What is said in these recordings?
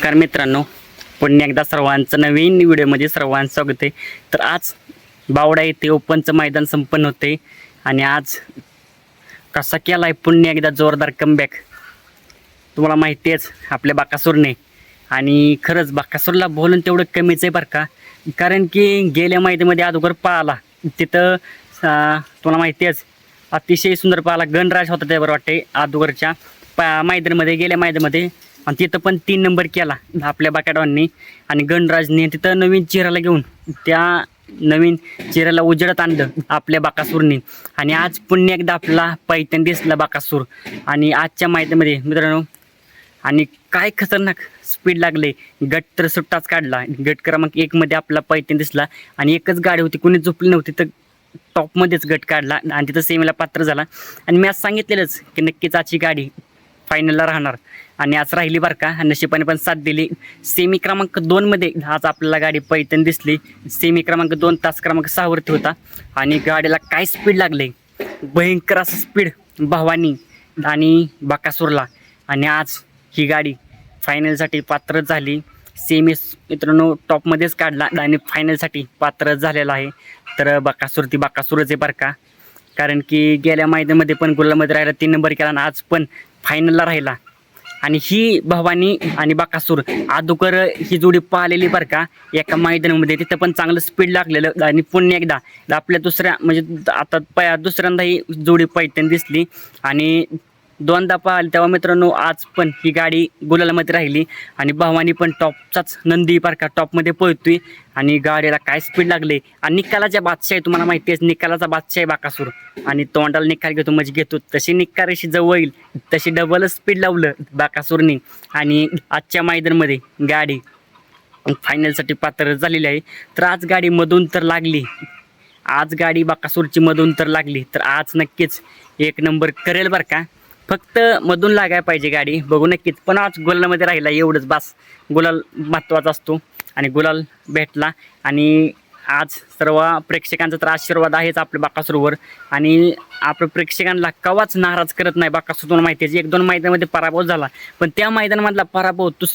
नमस्कार मित्रांनो, पुन्हा एकदा सर्वांचं नवीन व्हिडिओमध्ये सर्वांचं स्वागत आहे. तर आज बावडा येथे ओपनचं मैदान संपन्न होते आणि आज कसा केला आहे पुन्हा एकदा जोरदार कमबॅक. तुम्हाला माहिती आहेच आपल्या बाकासूरने, आणि खरंच बाकासूरला बोलून तेवढं कमीच आहे बरं का. कारण की गेल्या मैदानामध्ये अगोदर पाहिला तिथं तुम्हाला माहिती आहेच अतिशय सुंदर पाहिला गणराज होता त्यावर वाटते अगोदरच्या मैदानामध्ये गेल्या मैदानामध्ये, आणि तिथं पण 3 नंबर केला आपल्या बाकाडॉननी. आणि गणराजने तिथं नवीन चेहऱ्याला घेऊन त्या नवीन चेहऱ्याला उजेडात आणलं आपल्या बाकासूरने. आणि आज पुन्हा एकदा आपला पैठण दिसला बाकासूर. आणि आजच्या मैदानामध्ये मित्रांनो आणि काय खतरनाक स्पीड लागले. गट तर सुट्टाच काढला. गट क्रमांक 1 मध्ये आपला पैठण दिसला आणि एकच गाडी होती, कोणी झोपली नव्हती, तर टॉपमध्येच गट काढला आणि तिथं सेमीला पात्र झाला. आणि मी आज सांगितलेलंच की नक्कीच आजची गाडी फायनलला राहणार, आणि आज राहिली बरं का. नशिबाने पण साथ दिली. सेमी क्रमांक 2 मध्ये आज आपल्याला गाडी पैठण दिसली. सेमी क्रमांक 2 तास क्रमांक 6 वरती होता आणि गाडीला काय स्पीड लागले, भयंकर असं स्पीड भावानी आणि बाकासूरला. आणि आज ही गाडी फायनलसाठी पात्र झाली. सेमी मित्रांनो टॉपमध्येच काढला आणि फायनलसाठी पात्र झालेला आहे. तर बाकासूर ती बाकासूरच आहे बरं का. कारण की गेल्या मैदानामध्ये पण गुलामध्ये राहिला 3 नंबर केला आणि आज पण फायनलला राहिला. आणि ही भवानी आणि बाकासूर अगोदर ही जोडी पाहिलेली बरं का एका मैदानामध्ये, तिथं पण चांगलं स्पीड लागलेलं. आणि पुन्हा एकदा आपल्या दुसऱ्या म्हणजे आता दुसऱ्यांदा ही जोडी पैठण दिसली आणि 2दा पाहिली तेव्हा मित्रांनो आज पण ही गाडी गुलालामध्ये राहिली. आणि भवानी पण टॉपचाच नंदी बरं का, टॉपमध्ये पळतोय आणि गाडीला काय स्पीड लागले. आणि निकालाच्या बादशाह आहे, तुम्हाला माहिती आहे निकालाचा बादशाह आहे बाकासूर. आणि तोंडाला निकाल घेतो म्हणजे घेतो, तशी निकालाशी जवळ येईल तशी डबल स्पीड लावलं बाकासूरने. आणि आजच्या मैदानामध्ये गाडी फायनलसाठी पात्र झालेली आहे. तर आज गाडी मधून तर लागली, आज गाडी बाकासूरची मधून तर लागली, तर आज नक्कीच 1 नंबर करेल बरं का. फक्त मधून लागायला पाहिजे गाडी, बघू नक्कीच. पण आज गुलालमध्ये राहिला एवढंच बास. गुलाल महत्त्वाचा असतो आणि गुलाल भेटला. आणि आज सर्व प्रेक्षकांचा तर आशीर्वाद आहेच आपल्या बाकासूरवर. आणि आपल्या प्रेक्षकांना कवाच नाराज करत नाही बाकासूर. तुम्हाला माहिती आहे 1-2 मैदानामध्ये पराभव झाला, पण त्या मैदानामधला पराभव तो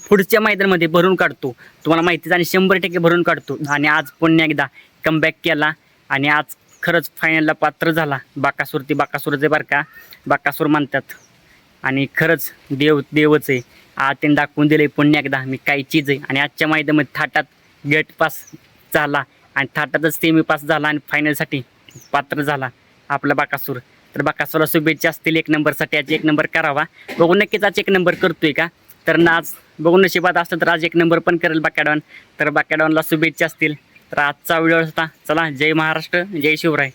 पुढच्या मैदानामध्ये भरून काढतो, तुम्हाला माहितीच. आणि 100% भरून काढतो. आणि आज पुन्हा एकदा कमबॅक केला आणि आज खरंच फायनलला पात्र झाला बाकासूर. ती बाकासूरच आहे बरं का, बाकासूर म्हणतात. आणि खरंच देवच आहे. आज त्यांनी दाखवून दिले पुन्हा एकदा मी काय चीज आहे. आणि आजच्या मैदानामध्ये थाटात गट पास झाला आणि थाटातच सेमी पास झाला आणि फायनलसाठी पात्र झाला आपला बाकासूर. तर बाकासूरला शुभेच्छा असतील 1 नंबरसाठी. आज 1 नंबर करावा, बघू नक्कीच आज 1 नंबर करतोय का. तर आज बघू नशिबात असतं तर आज 1 नंबर पण करेल बाकाडॉन. तर बाकाडॉनला शुभेच्छा असतील. तर आजचा व्हिडिओ होता. चला, जय महाराष्ट्र, जय शिवराय.